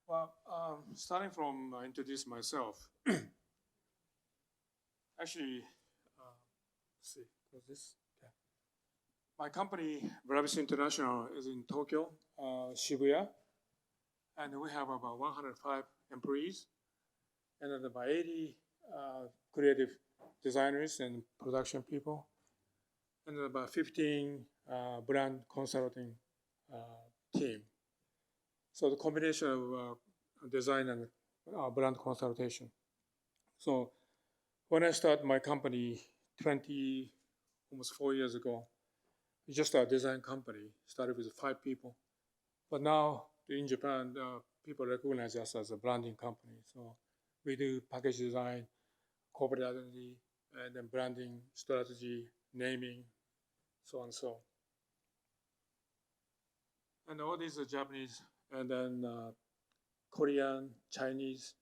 Well, starting from introduce myself. Actually, let's see, was this? Okay. My company, Brabus International, is in Tokyo, Shibuya, and we have about 105 employees, and then about 80 creative designers and production people, and then about 15 brand consulting team. So the combination of design and brand consultation. So when I started my company almost 4 years ago, it's just a design company. Started with 5 people, but now in Japan, people recognize us as a branding company. So we do package design, corporate identity, and then branding, strategy, naming, so on and so. And all these are Japanese, and then Korean, Chinese,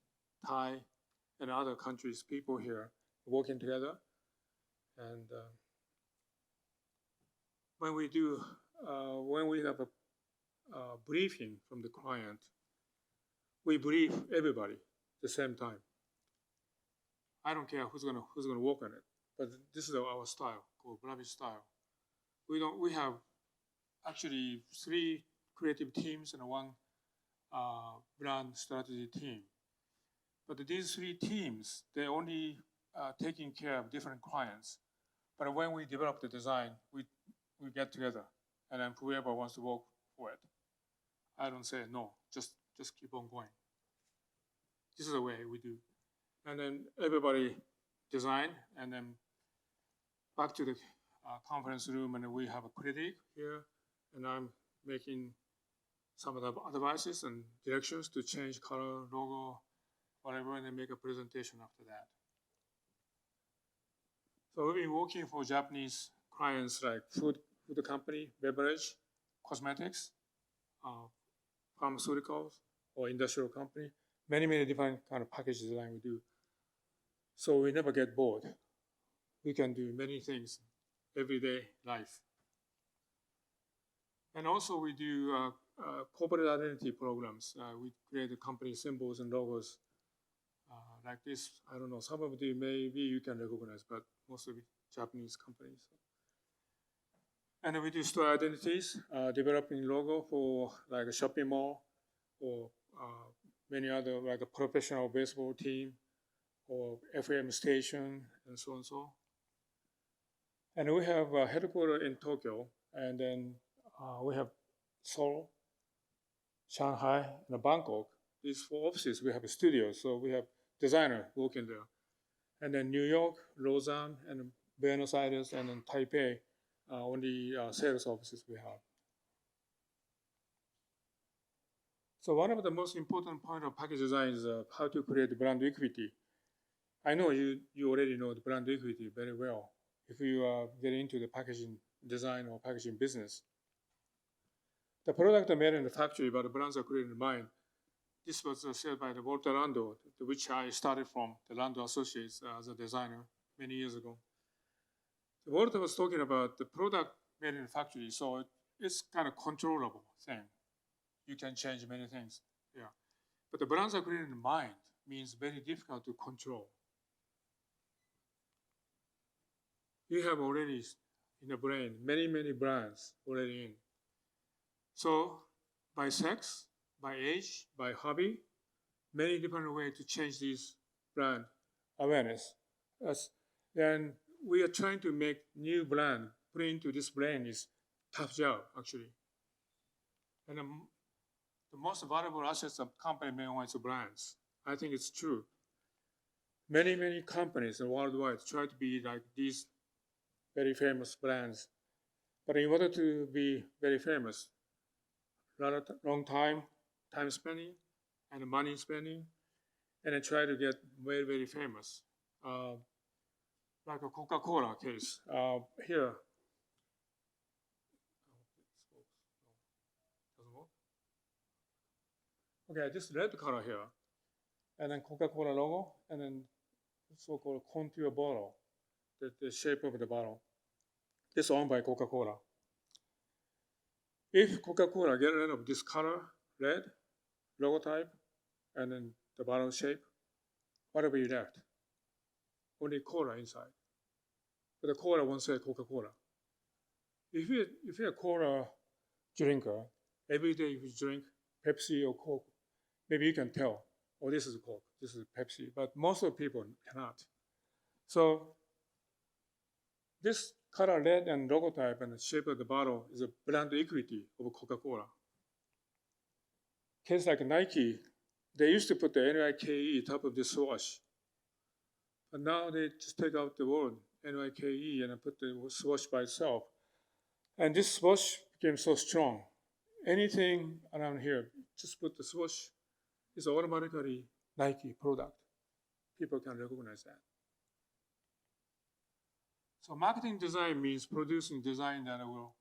Thai, and other countries, people here working together. And when we have a briefing from the client, we brief everybody at the same time. I don't care who's gonna work on it, but this is our style, called Bravi style. We have actually 3 creative teams and 1 brand strategy team. But these 3 teams, they're only taking care of different clients. But when we develop the design, we get together, and then whoever wants to work for it, I don't say no, just keep on going. This is the way we do. And then everybody design, and then back to the conference room, and we have a critic here, and I'm making some of the advices and directions to change color, logo, whatever, and then make a presentation after that. So we've been working for Japanese clients like food company, beverage, cosmetics, pharmaceuticals, or industrial company. Many different kind of package design we do. So we never get bored. We can do many things, everyday life. And also we do corporate identity programs. We create the company symbols and logos like this. I don't know, some of you maybe you can recognize, but most of it Japanese companies. And then we do store identities, developing logo for like a shopping mall or many other, like a professional baseball team or FM station and so on so. And we have a headquarters in Tokyo, and then we have Seoul, Shanghai, and Bangkok. These 4 offices, we have a studio, so we have designer working there. And then New York, Lausanne, and Buenos Aires, and then Taipei, only sales offices we have. So one of the most important point of package design is how to create brand equity. I know you already know the brand equity very well if you get into the packaging design or packaging business. The product are made in the factory, but the brands are created in mind. This was said by the Walter Lando, which I started from, the Lando Associates as a designer many years ago. So Walter was talking about the product made in the factory, so it's kind of controllable thing. You can change many things, yeah. But the brands are created in mind means very difficult to control. You have already in the brain many brands already in. So by sex, by age, by hobby, many different ways to change this brand awareness. Then we are trying to make new brand, put into this brain is tough job, actually. And the most valuable assets of company meanwhile is brands. I think it's true. Many companies worldwide try to be like these very famous brands. But in order to be very famous, long time spending and money spending, and then try to get very famous. Like a Coca-Cola case here. Doesn't work. Okay, this red color here, and then Coca-Cola logo, and then so-called contour bottle, the shape of the bottle. This is owned by Coca-Cola. If Coca-Cola get rid of this color, red, logo type, and then the bottle shape. What have we left? Only cola inside. But the cola won't say Coca-Cola. If you're a cola drinker, every day if you drink Pepsi or Coke, maybe you can tell, oh, this is Coke, this is Pepsi. But most of the people cannot. So this color red and logotype and the shape of the bottle is a brand equity of Coca-Cola. Case like Nike, they used to put the NYKE top of the swoosh. But now they just take out the word NYKE and put the swoosh by itself. And this swoosh became so strong. Anything around here, just put the swoosh, it's automatically Nike product. People can recognize that. So marketing design means producing design that will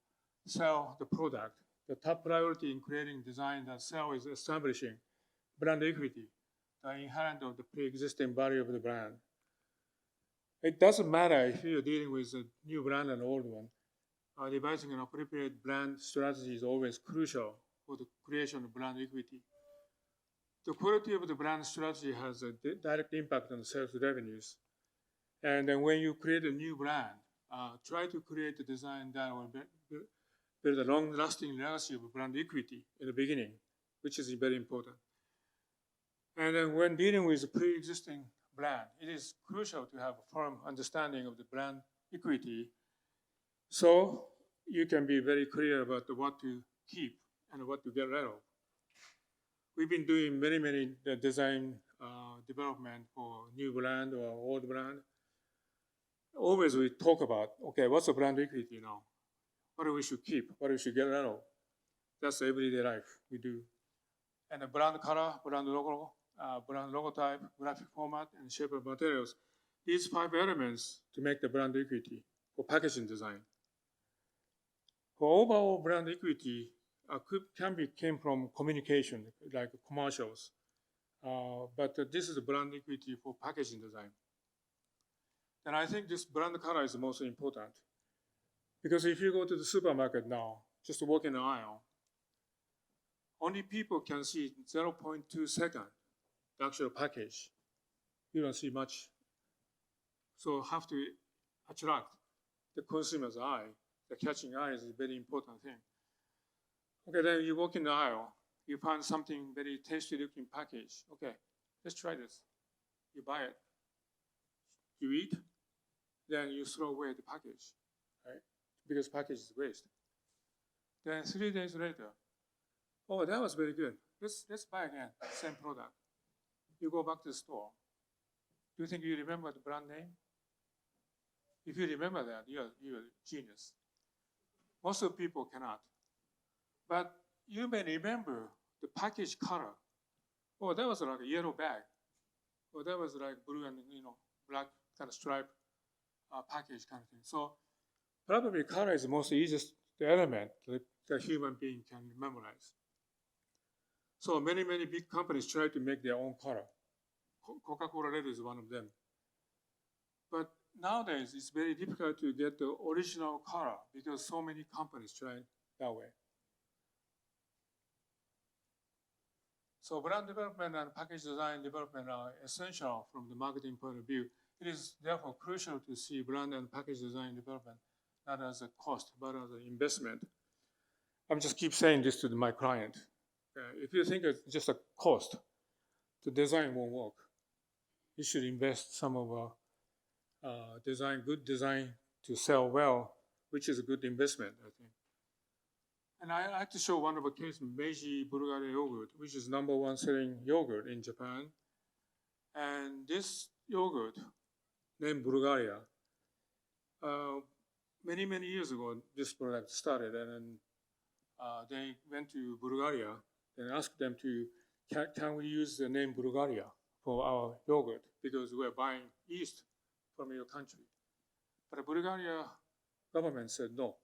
sell the product. The top priority in creating design that sells is establishing brand equity, the inherent of the pre-existing value of the brand. It doesn't matter if you're dealing with a new brand and an old one. Devising an appropriate brand strategy is always crucial for the creation of brand equity. The quality of the brand strategy has a direct impact on sales revenues. And then when you create a new brand, try to create a design that will build a long-lasting legacy of brand equity in the beginning, which is very important. And then when dealing with a pre-existing brand, it is crucial to have a firm understanding of the brand equity so you can be very clear about what to keep and what to get rid of. We've been doing many design development for new brand or old brand. Always we talk about, okay, what's the brand equity now? What we should keep, what we should get rid of. That's everyday life we do. And the brand color, brand logo, brand logotype, graphic format, and shape of materials. These 5 elements to make the brand equity for packaging design. For overall brand equity, came from communication, like commercials. But this is the brand equity for packaging design. And I think this brand color is the most important. Because if you go to the supermarket now, just walk in the aisle, only people can see 0.2 seconds, the actual package. You don't see much. So have to attract the consumer's eye. The catching eye is a very important thing. Okay, then you walk in the aisle, you find something very tasty looking package. Okay, let's try this. You buy it. You eat, then you throw away the package, right? Because package is waste. Then 3 days later, oh, that was very good. Let's buy again, same product. You go back to the store. Do you think you remember the brand name? If you remember that, you're a genius. Most of the people cannot. But you may remember the package color. Oh, that was like a yellow bag. Oh, that was like blue and black kind of stripe package kind of thing. So probably color is the most easiest element that a human being can memorize. So many big companies try to make their own color. Coca-Cola Red is one of them. But nowadays, it's very difficult to get the original color because so many companies try that way. So brand development and package design development are essential from the marketing point of view. It is therefore crucial to see brand and package design development not as a cost, but as an investment. I'm just keep saying this to my client. If you think it's just a cost, the design won't work. You should invest some of good design to sell well, which is a good investment, I think. And I like to show one of a case, Meiji Bulgaria yogurt, which is #1 selling yogurt in Japan. And this yogurt, named Bulgaria, many years ago, this product started, and then they went to Bulgaria and asked them can we use the name Bulgaria for our yogurt because we're buying yeast from your country. But the Bulgaria government said no.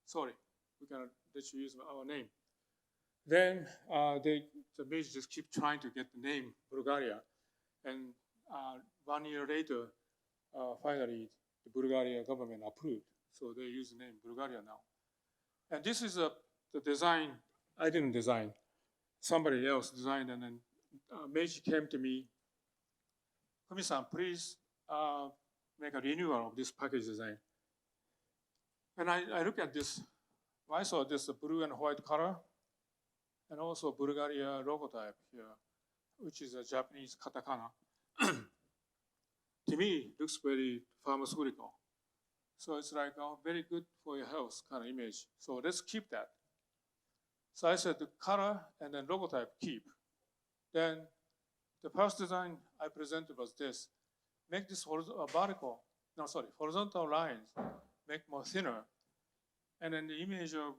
Sorry, we cannot let you use our name. Then the Meiji just keep trying to get the name Bulgaria, and 1 year later, finally the Bulgaria government approved, so they use the name Bulgaria now. And this is the design I didn't design. Somebody else designed and then Meiji came to me, Fumi-san, please make a renewal of this package design. And I look at this, I saw this blue and white color, and also Bulgaria logo type here, which is a Japanese katakana. To me, looks very pharmaceutical. So it's like very good for your health kind of image. So let's keep that. So I said the color and then logo type keep. Then the first design I presented was this. Make this horizontal lines, make more thinner. And then the image of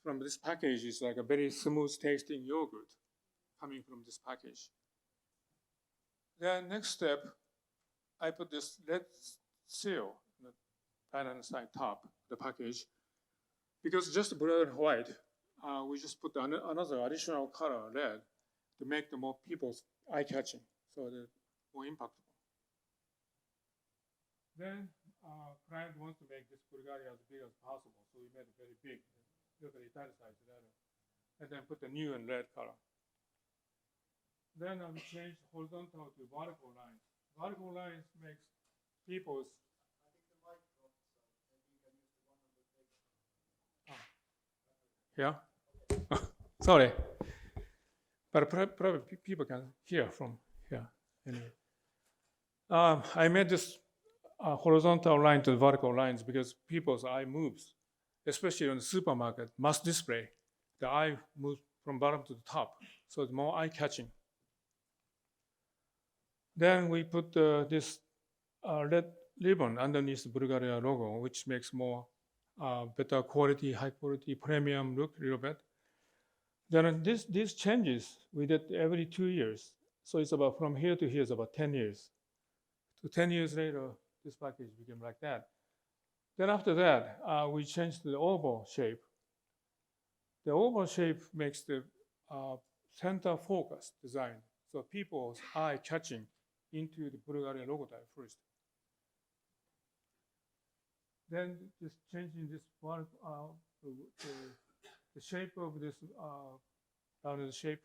from this package is like a very smooth tasting yogurt coming from this package. Then next step, I put this red seal on the right-hand side top of the package. Because just blue and white, we just put another additional color, red, to make the more people's eye-catching, so they're more impactful. Then client wants to make this Bulgaria as big as possible, so we made it very big, look at the italicized letter, and then put the new and red color. Then we changed horizontal to vertical lines. Vertical lines makes people's. I think the mic dropped, so maybe you can use the one on the page. Yeah. Sorry, but probably people can hear from here anyway. I made this horizontal line to the vertical lines because people's eye moves, especially on the supermarket, mass display. The eye moves from bottom to the top, so it's more eye-catching. Then we put this red ribbon underneath the Bulgaria logo, which makes more better quality, high quality, premium look a little bit. Then these changes we did every 2 years. So it's about from here to here is about 10 years. So 10 years later, this package became like that. Then after that, we changed the oval shape. The oval shape makes the center focus design. So people's eye catching into the Bulgaria logo type first. Then just changing this one, the shape of this rounded shape.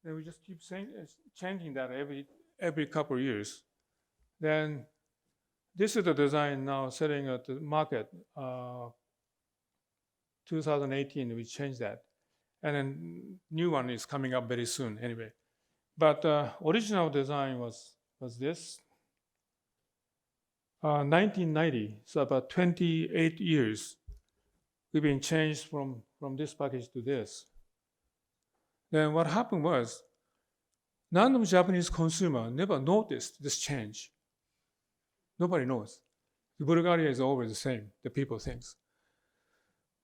Then we just keep changing that every couple of years. Then this is the design now setting at the market. 2018, we changed that. And then new one is coming up very soon anyway. But original design was this. 1990, so about 28 years, we've been changed from this package to this. Then what happened was, none of Japanese consumer never noticed this change. Nobody knows. Bulgaria is always the same, the people thinks.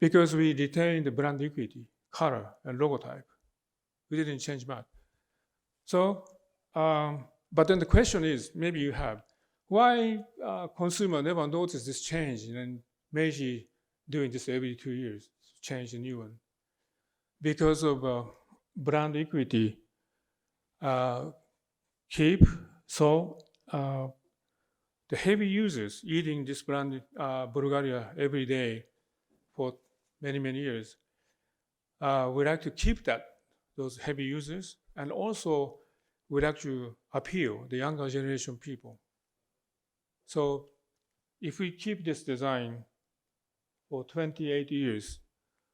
Because we retained the brand equity, color, and logo type. We didn't change much. So, but then the question is, maybe you have, why consumer never noticed this change and Meiji doing this every 2 years, change a new one? Because of brand equity keep, so the heavy users eating this brand Bulgaria every day for many, many years, we like to keep those heavy users, and also we like to appeal the younger generation people. So if we keep this design for 28 years,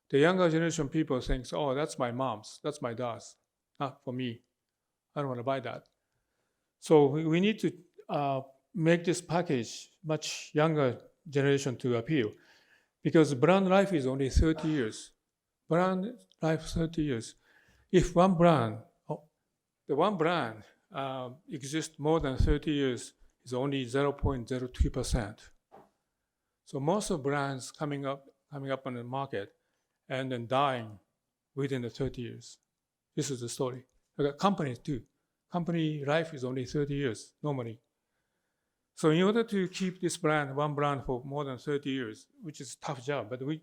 the younger generation people think, oh, that's my mom's, that's my dad's, not for me. I don't want to buy that. So we need to make this package much younger generation to appeal, because brand life is only 30 years. Brand life 30 years. If one brand, the one brand exists more than 30 years, is only 0.02%. So most of brands coming up on the market and then dying within the 30 years. This is the story. Companies too. Company life is only 30 years normally. So in order to keep this brand, one brand for more than 30 years, which is a tough job, but we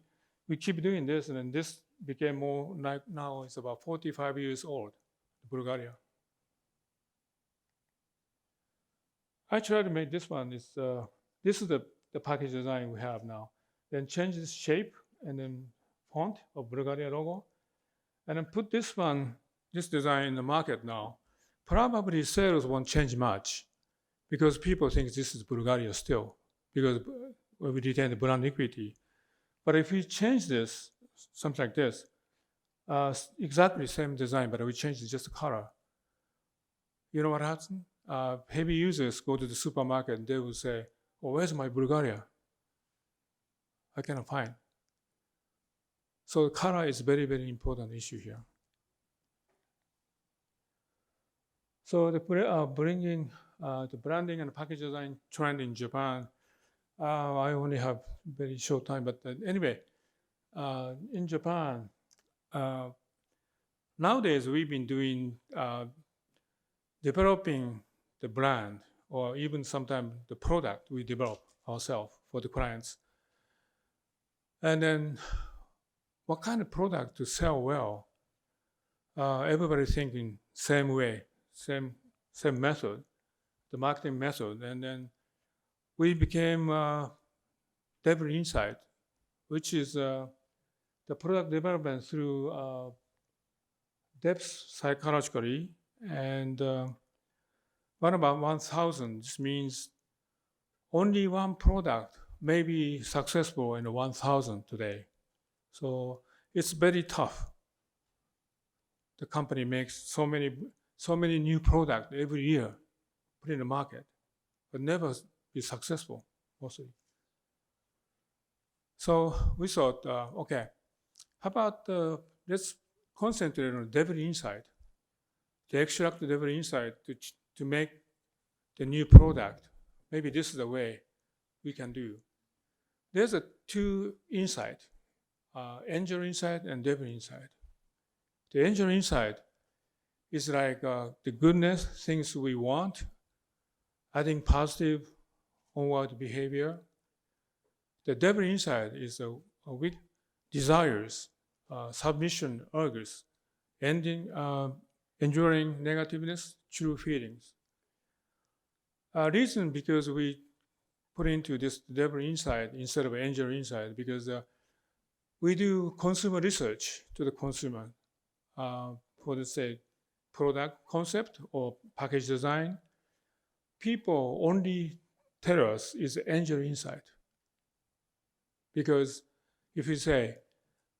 keep doing this, and then this became more like now it's about 45 years old, Bulgaria. I tried to make this one. This is the package design we have now. Then change the shape and then font of Bulgaria logo, and then put this one this design in the market now, probably sales won't change much because people think this is Bulgaria still, because we retain the brand equity. But if we change this, something like this, exactly same design, but we change just the color, you know what happens? Heavy users go to the supermarket and they will say, oh, where's my Bulgaria? I cannot find. So color is very, very important issue here. So the bringing the branding and package design trend in Japan, I only have very short time, but anyway, in Japan, nowadays we've been doing developing the brand or even sometimes the product we develop ourselves for the clients. And then what kind of product to sell well? Everybody thinking same way, same method, the marketing method. And then we became Devil Insight, which is the product development through depth psychologically. And what about 1,000? This means only one product may be successful in 1,000 today. So it's very tough. The company makes so many new products every year, put in the market, but never be successful mostly. So we thought, okay, how about let's concentrate on Devil Insight, to extract the Devil Insight to make the new product. Maybe this is the way we can do. There's two insight, angel insight and devil insight. The angel insight is like the goodness, things we want, adding positive onward behavior. The devil insight is a weak desires, submission, urges, ending, enduring negativeness, true feelings. Reason because we put into this devil insight instead of angel insight, because we do consumer research to the consumer for the say product concept or package design. People only tell us is angel insight, because if you say,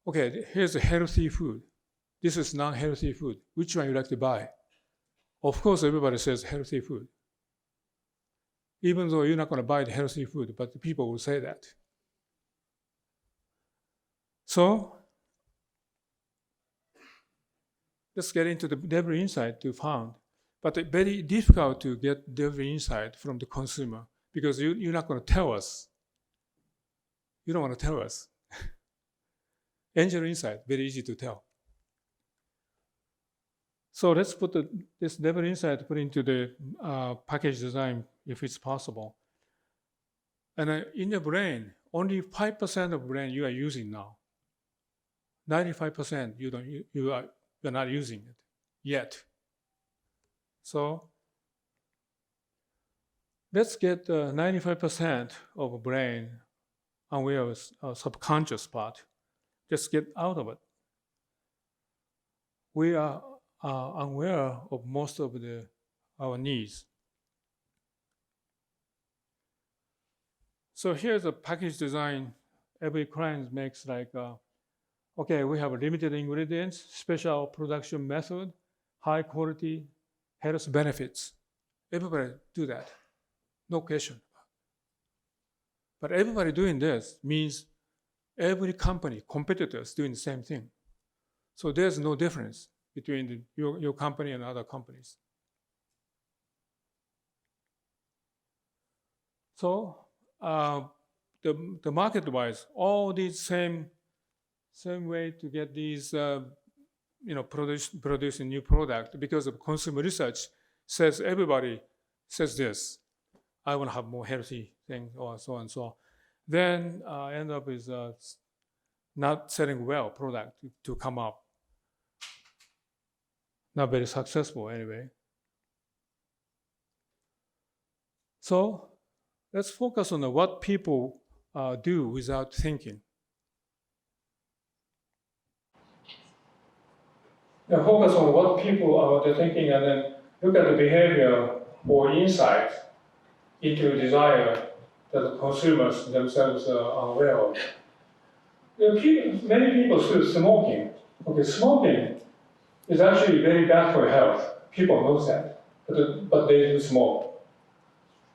okay, here's a healthy food, this is non-healthy food, which one you like to buy? Of course, everybody says healthy food, even though you're not going to buy the healthy food, but the people will say that. So let's get into the devil insight to found. But it's very difficult to get devil insight from the consumer because you're not going to tell us. You don't want to tell us. Angel insight, very easy to tell. So let's put this devil insight put into the package design if it's possible. And in the brain, only 5% of brain you are using now. 95% you're not using it yet. So let's get 95% of brain aware of subconscious part. Just get out of it. We are aware of most of our needs. So here's a package design. Every client makes like, okay, we have limited ingredients, special production method, high quality, health benefits. Everybody do that, no question. But everybody doing this means every company, competitors doing the same thing. So there's no difference between your company and other companies. So the market-wise, all these same way to get these, producing new product, because of consumer research says everybody says this. I want to have more healthy thing, or so and so. Then end up with not selling well product to come up. Not very successful anyway. So let's focus on what people do without thinking. focus on what people are thinking, and then look at the behavior or insights into desire that the consumers themselves are aware of. Many people still smoking. Okay, smoking is actually very bad for health. People know that, but they do smoke.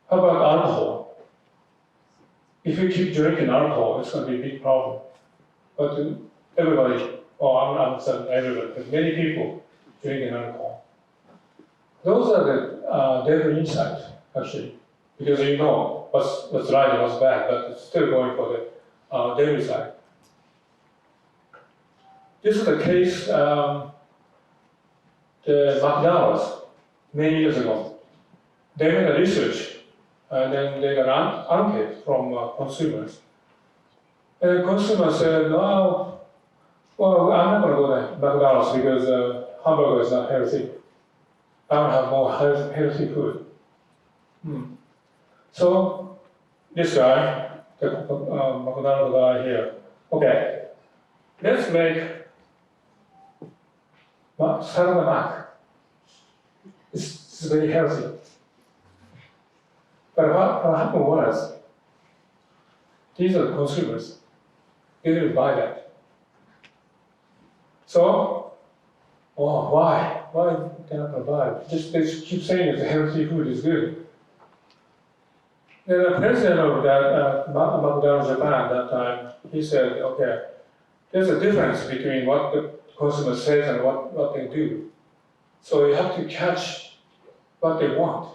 How about alcohol? If you keep drinking alcohol, it's going to be a big problem. But everybody, I'm not saying everybody, but many people drinking alcohol. Those are the deadly insights, actually, because you know what's right and what's bad, but it's still going for the deadly side. This is the case, the McDonald's, many years ago. They made a research, and then they got an ankette from consumers. And the consumer said, well, I'm not going to go to McDonald's because hamburger is not healthy. I want to have more healthy food. So this guy, the McDonald's guy here, okay, let's make salad mac. It's very healthy. But what happened was, these are the consumers. They didn't buy that. So, why? Why they're not going to buy it? They keep saying that the healthy food is good. Then the president of that McDonald's Japan at that time, he said, okay, there's a difference between what the consumer says and what they do. So you have to catch what they want.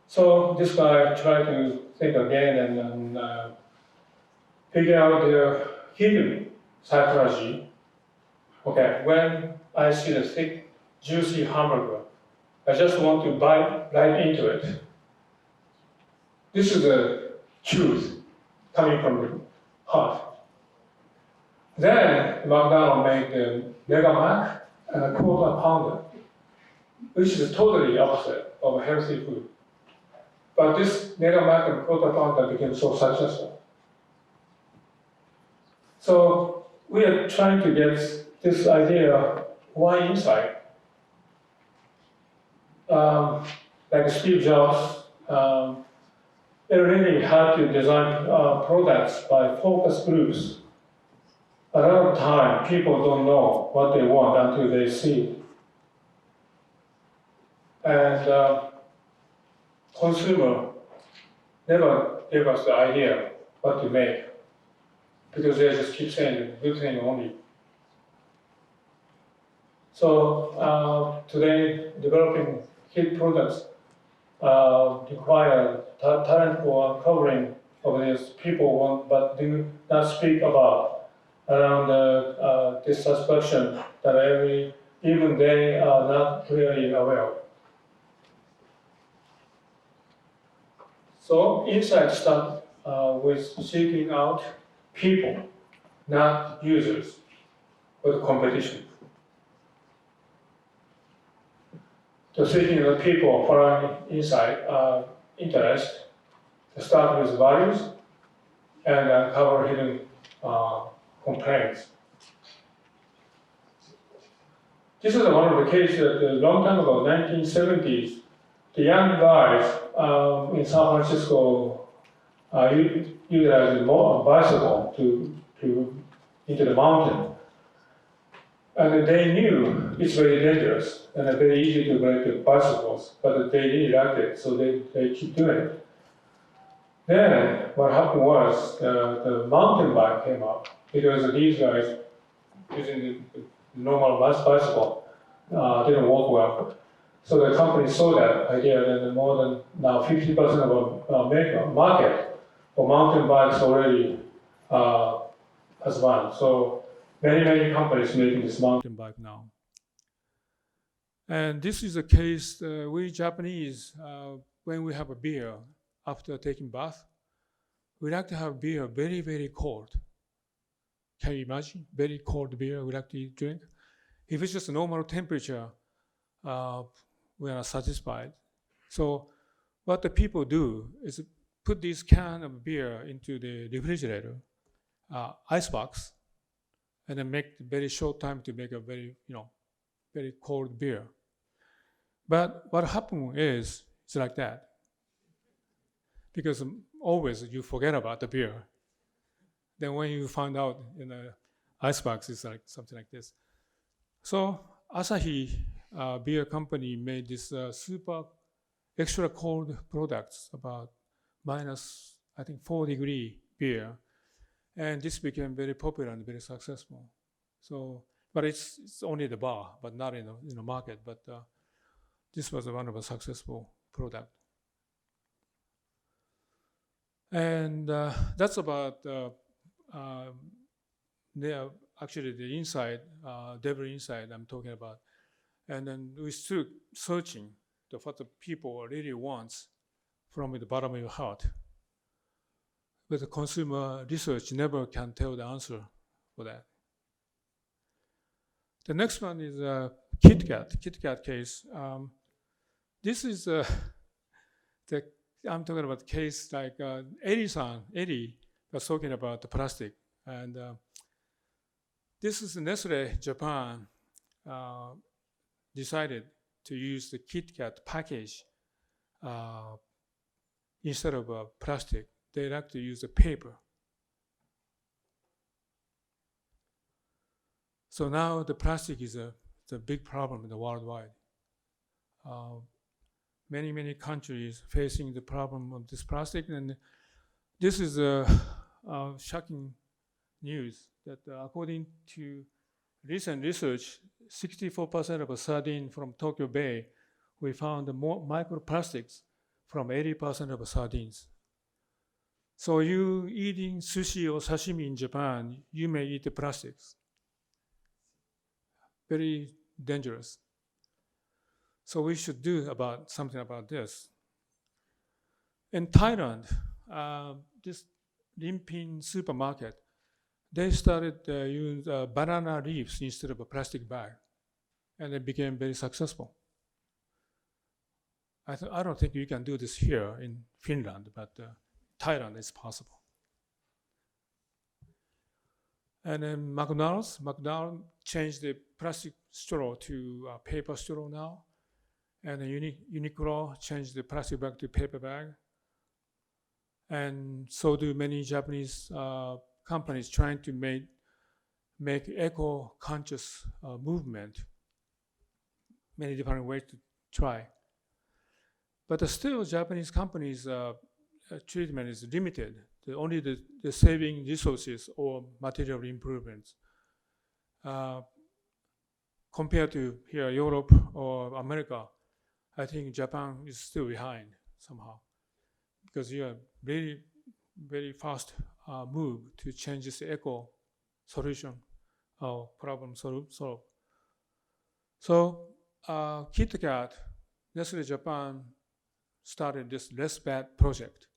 So this guy tried to think again and figure out their hidden psychology. Okay, when I see the thick, juicy hamburger, I just want to bite right into it. This is the truth coming from the heart. Then McDonald's made the Mega Mac and a quarter pounder, which is totally opposite of healthy food. But this Mega Mac and quarter pounder became so successful. So we are trying to get this idea, why insight? Like Steve Jobs, it really hard to design products by focus groups. A lot of time, people don't know what they want until they see it. And consumer never give us the idea what to make, because they just keep saying good thing only. So today, developing hit products require talent for uncovering of these people want, but do not speak about around dissatisfaction that even they are not clearly aware. So insights start with seeking out people, not users, but competition. So seeking the people following insight interest to start with values and uncover hidden complaints. This is one of the cases that a long time ago, 1970s, the young guys in San Francisco utilized a bicycle into the mountain. And they knew it's very dangerous and very easy to break the bicycles, but they really liked it, so they keep doing it. Then what happened was the mountain bike came up, because these guys using the normal bicycle didn't work well. So the company saw that idea, and more than now 50% of our market for mountain bikes already has one. So many companies making this mountain bike now. And this is a case we Japanese, when we have a beer after taking bath, we like to have beer very, very cold. Can you imagine? Very cold beer we like to drink. If it's just a normal temperature, we are not satisfied. So what the people do is put this can of beer into the refrigerator, icebox, and then make very short time to make a very, very cold beer. But what happened is it's like that, because always you forget about the beer. Then when you find out in the icebox, it's like something like this. So Asahi beer company made this super extra cold products about minus, I think, 4-degree beer, and this became very popular and very successful. So, but it's only the bar, but not in the market. But this was one of a successful product. And that's about actually the inside, devil inside I'm talking about. And then we stood searching what the people really wants from the bottom of your heart. But the consumer research never can tell the answer for that. The next one is KitKat case. This is I'm talking about case like Eddie was talking about the plastic. And this is Nestle Japan decided to use the KitKat package instead of plastic. They like to use the paper. So now the plastic is a big problem in the worldwide. Many countries facing the problem of this plastic, and this is a shocking news that according to recent research, 64% of a sardine from Tokyo Bay, we found more microplastics from 80% of sardines. So you eating sushi or sashimi in Japan, you may eat the plastics. Very dangerous. So we should do something about this. In Thailand, this Limpin supermarket, they started using banana leaves instead of a plastic bag, and it became very successful. I don't think you can do this here in Finland, but Thailand is possible. And then McDonald's changed the plastic straw to paper straw now, and Uniqlo changed the plastic bag to paper bag, and so do many Japanese companies trying to make eco-conscious movement. Many different ways to try. But still, Japanese companies' treatment is limited. Only the saving resources or material improvements. Compared to here, Europe or America, I think Japan is still behind somehow, because you are very, very fast move to change this eco solution or problem solve. So KitKat, Nestle Japan started this Less Bad project.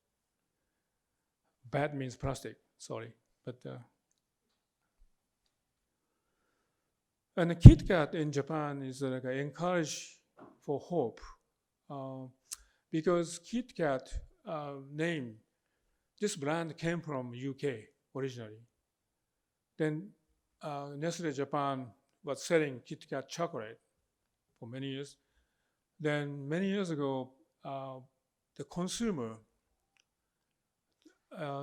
Bad means plastic, sorry. But and the KitKat in Japan is like an encourage for hope, because KitKat name, this brand came from UK originally. Then Nestle Japan was selling KitKat chocolate for many years. Then many years ago, the consumer,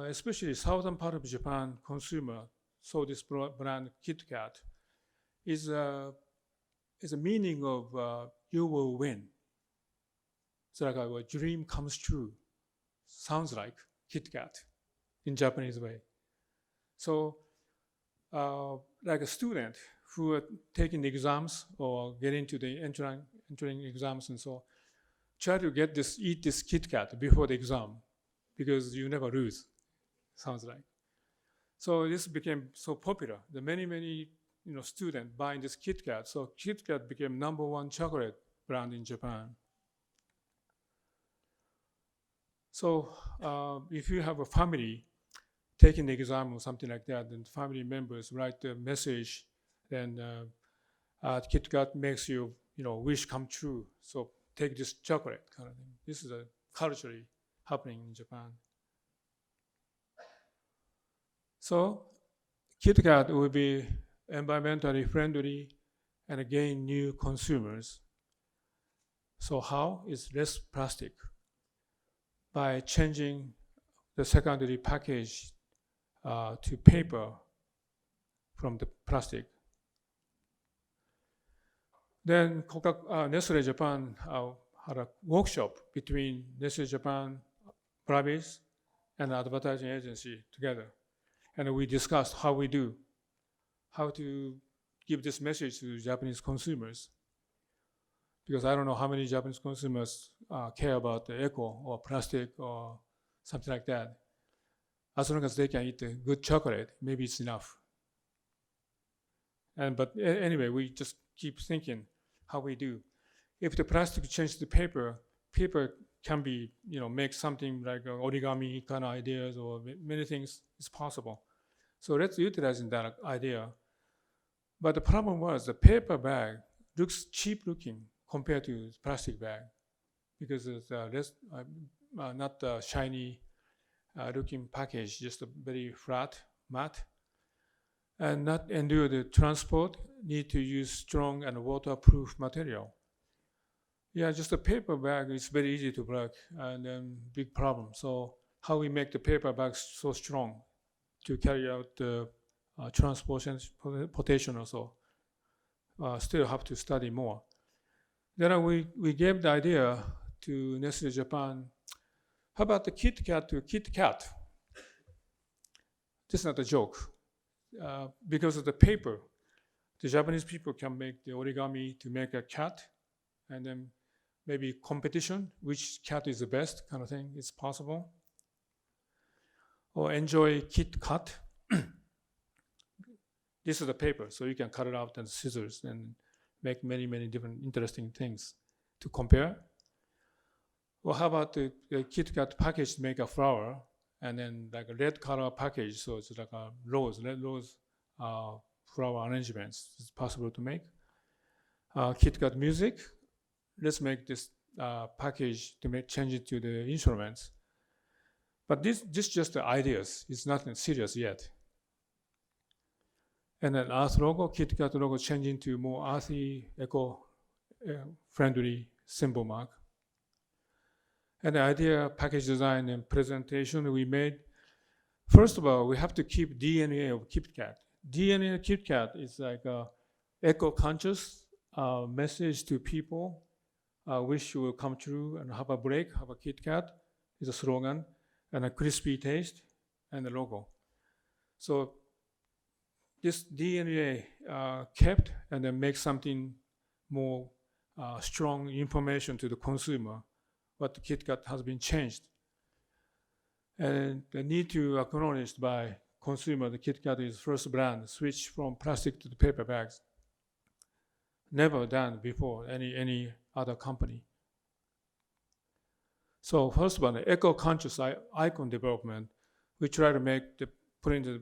especially southern part of Japan consumer, saw this brand KitKat is a meaning of you will win. It's like a dream comes true. Sounds like KitKat in Japanese way. So like a student who are taking the exams or getting to the entering exams and so, try to eat this KitKat before the exam, because you never lose, sounds like. So this became so popular. The many students buying this KitKat. So KitKat became #1 chocolate brand in Japan. So if you have a family taking the exam or something like that, then family members write the message, then KitKat makes you wish come true. So take this chocolate kind of thing. This is culturally happening in Japan. So KitKat will be environmentally friendly, and gain new consumers. So how is less plastic? By changing the secondary package to paper from the plastic. Then Nestle Japan had a workshop between Nestle Japan, Bravis, and advertising agency together. And we discussed how to give this message to Japanese consumers. Because I don't know how many Japanese consumers care about the eco or plastic or something like that. As long as they can eat good chocolate, maybe it's enough. But anyway, we just keep thinking how we do. If the plastic changes to paper can be, make something like origami kind of ideas, or many things is possible. So let's utilize that idea. But the problem was the paper bag looks cheap looking compared to the plastic bag, because it's not a shiny looking package, just a very flat, matte, and not endure the transport, need to use strong and waterproof material. Yeah, just a paper bag is very easy to break, and then big problem. So how we make the paper bags so strong to carry out the transportation also, still have to study more. Then we gave the idea to Nestle Japan, how about the Kit Kat to Kit Kat? This is not a joke. Because of the paper, the Japanese people can make the origami to make a cat, and then maybe competition, which cat is the best kind of thing, it's possible. Or enjoy Kit Kat. This is the paper, so you can cut it out and scissors and make many, many different interesting things to compare. Or how about the Kit Kat package to make a flower, and then like a red color package, so it's like a red rose flower arrangements. It's possible to make. Kit Kat music, let's make this package to change it to the instruments. But this just the ideas. It's nothing serious yet. And then Earth logo, Kit Kat logo changing to more earthy, eco-friendly symbol mark. And the idea, package design, and presentation we made. First of all, we have to keep DNA of Kit Kat. DNA of Kit Kat is like a eco-conscious message to people. Wish you will come true and have a break, have a Kit Kat is a slogan, and a crispy taste, and the logo. So this DNA kept, and then make something more strong information to the consumer, what the Kit Kat has been changed. And the need to acknowledge by consumer the Kit Kat is first brand switch from plastic to the paper bags. Never done before any other company. So first one, the eco-conscious icon development. We try to put in the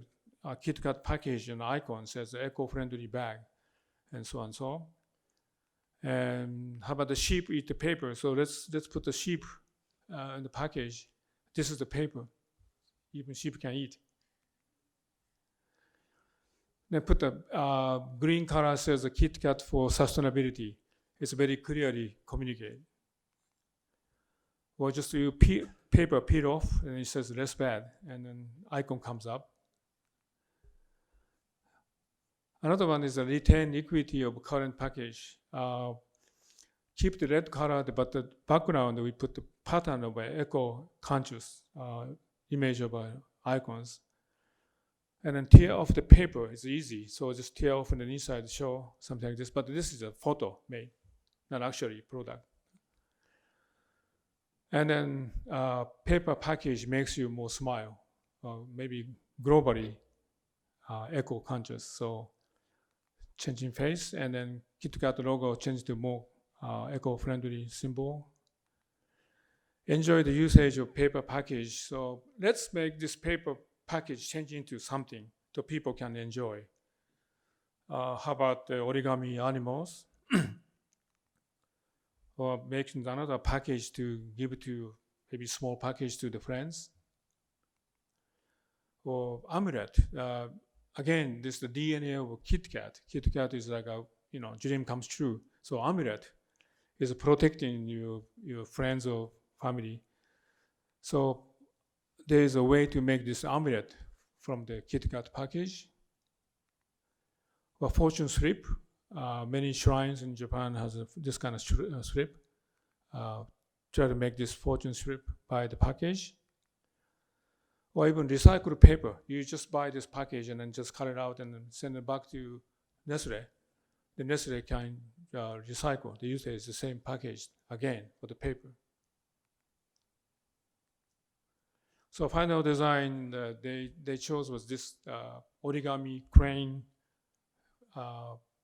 Kit Kat package and icons as an eco-friendly bag, and so on and so on. And how about the sheep eat the paper? So let's put the sheep in the package. This is the paper. Even sheep can eat. Then put the green color says the Kit Kat for sustainability. It's very clearly communicated. Or just you paper peel off, and it says less bad, and then icon comes up. Another one is the retain equity of current package. Keep the red color, but the background we put the pattern of an eco-conscious image of icons. And then tear off the paper is easy, so just tear off on the inside, show something like this. But this is a photo made, not actually product. And then paper package makes you more smile, maybe globally eco-conscious. So changing face, and then Kit Kat logo changed to more eco-friendly symbol. Enjoy the usage of paper package. So let's make this paper package change into something so people can enjoy. How about the origami animals? Or making another package to give to, maybe small package to the friends. Or amulet. again, this is the DNA of a Kit Kat. Kit Kat is like a dream comes true. So amulet is protecting your friends or family. So there is a way to make this amulet from the Kit Kat package. A fortune slip. Many shrines in Japan has this kind of slip. Try to make this fortune slip by the package. Or even recycled paper. You just buy this package and then just cut it out and then send it back to Nestle. The Nestle can recycle. They use it as the same package again for the paper. So final design they chose was this origami crane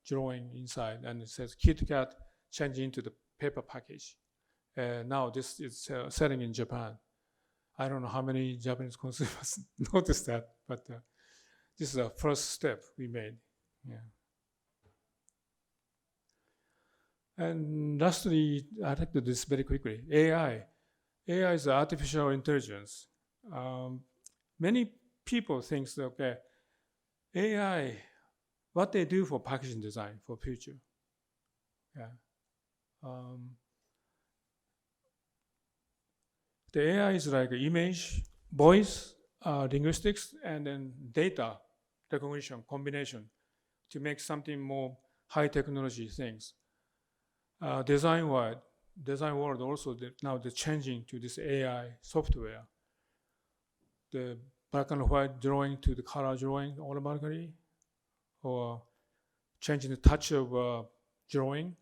drawing inside, and it says Kit Kat changing into the paper package. Now this is selling in Japan. I don't know how many Japanese consumers noticed that, but this is the first step we made. Yeah. And lastly, I'd like to do this very quickly. AI. AI is artificial intelligence. Many people think that, okay, AI, what they do for packaging design for future. Yeah. The AI is like image, voice, linguistics, and then data recognition combination to make something more high technology things. Design world also now they're changing to this AI software. The black and white drawing to the color drawing automatically, or changing the touch of drawing,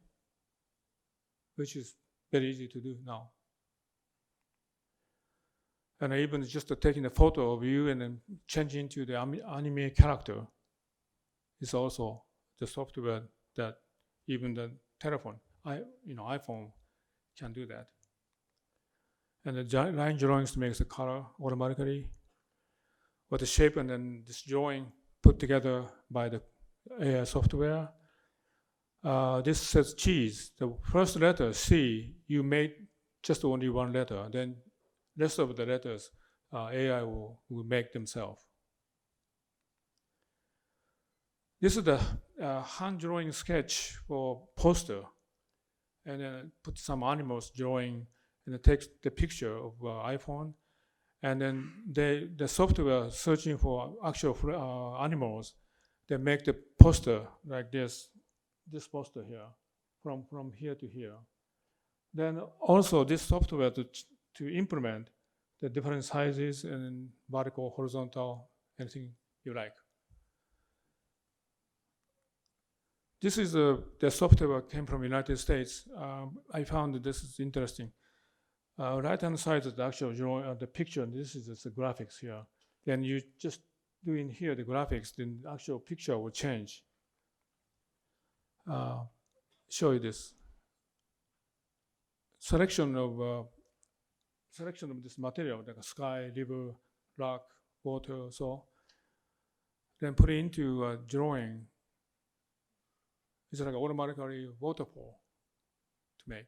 which is very easy to do now. And even just taking a photo of you and then changing to the anime character is also the software that even the telephone, iPhone can do that. And the line drawings makes the color automatically, or the shape and then this drawing put together by the AI software. This says cheese. The first letter, C, you made just only one letter. Then rest of the letters, AI will make themselves. This is the hand drawing sketch for poster, and then put some animals drawing, and it takes the picture of iPhone, and then the software searching for actual animals. They make the poster like this poster here, from here to here. Then also this software to implement the different sizes and vertical, horizontal, anything you like. This is the software came from the United States. I found that this is interesting. Right-hand side is the actual drawing, the picture, and this is the graphics here. Then you just doing here the graphics, then the actual picture will change. Show you this. Selection of this material, like a sky, river, rock, water, so then put it into a drawing. It's like automatically waterfall to make.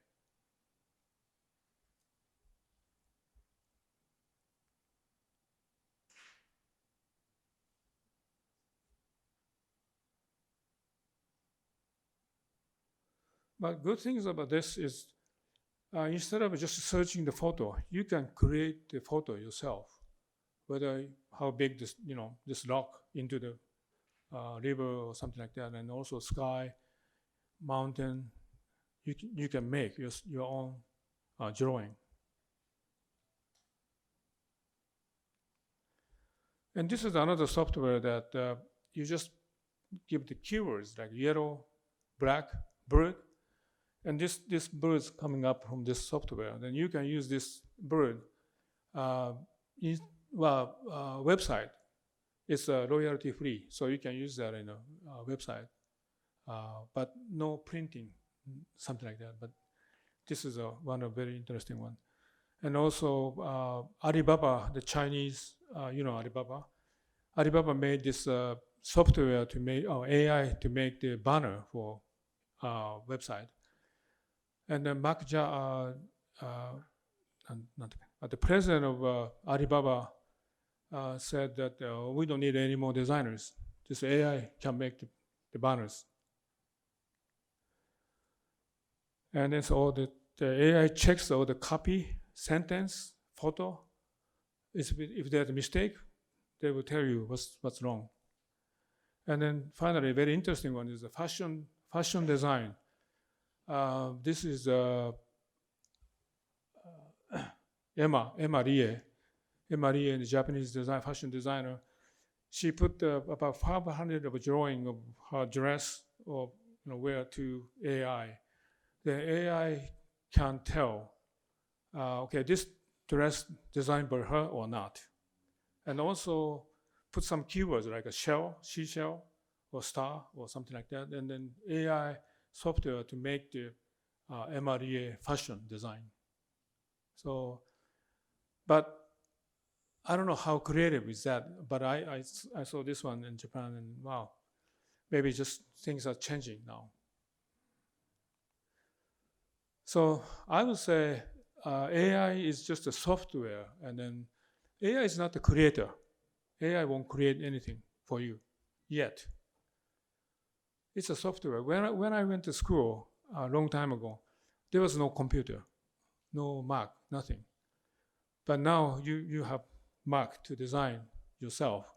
But good things about this is instead of just searching the photo, you can create the photo yourself. Whether how big this rock into the river or something like that, and also sky, mountain, you can make your own drawing. And this is another software that you just give the keywords like yellow, black, bird, and this bird's coming up from this software. Then you can use this bird website. It's royalty free, so you can use that in a website, but no printing, something like that. But this is one of very interesting one. And also Alibaba, the Chinese, Alibaba. Alibaba made this software to make AI to make the banner for website. And then the president of Alibaba said that we don't need any more designers. this AI can make the banners. And then so the AI checks all the copy, sentence, photo. If there's a mistake, they will tell you what's wrong. And then finally, a very interesting one is the fashion design. This is Emma Rie. Emma Rie, the Japanese fashion designer. She put about 500 of a drawing of her dress or wear to AI. The AI can tell, okay, this dress designed by her or not. And also put some keywords like a shell, seashell, or star, or something like that. And then AI software to make the MREA fashion design. So, but I don't know how creative is that, but I saw this one in Japan and wow, maybe just things are changing now. So I would say AI is just a software, and then AI is not the creator. AI won't create anything for you yet. It's a software. When I went to school a long time ago, there was no computer, no Mac, nothing. But now you have Mac to design yourself.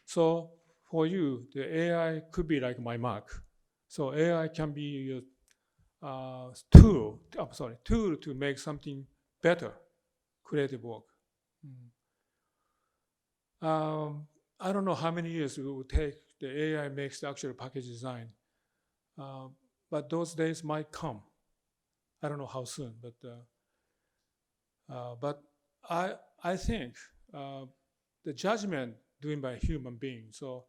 So for you, the AI could be like my Mac. So AI can be your tool to make something better, creative work. I don't know how many years it will take the AI makes the actual package design, but those days might come. I don't know how soon, but I think the judgment doing by human beings. So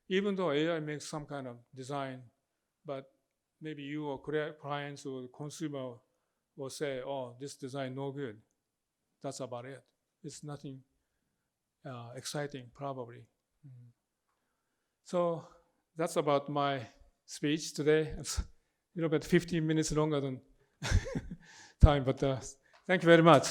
even though AI makes some kind of design, but maybe you or clients or consumer will say, oh, this design no good. That's about it. It's nothing exciting, probably. So that's about my speech today. It's a little bit 15 minutes longer than time, but thank you very much.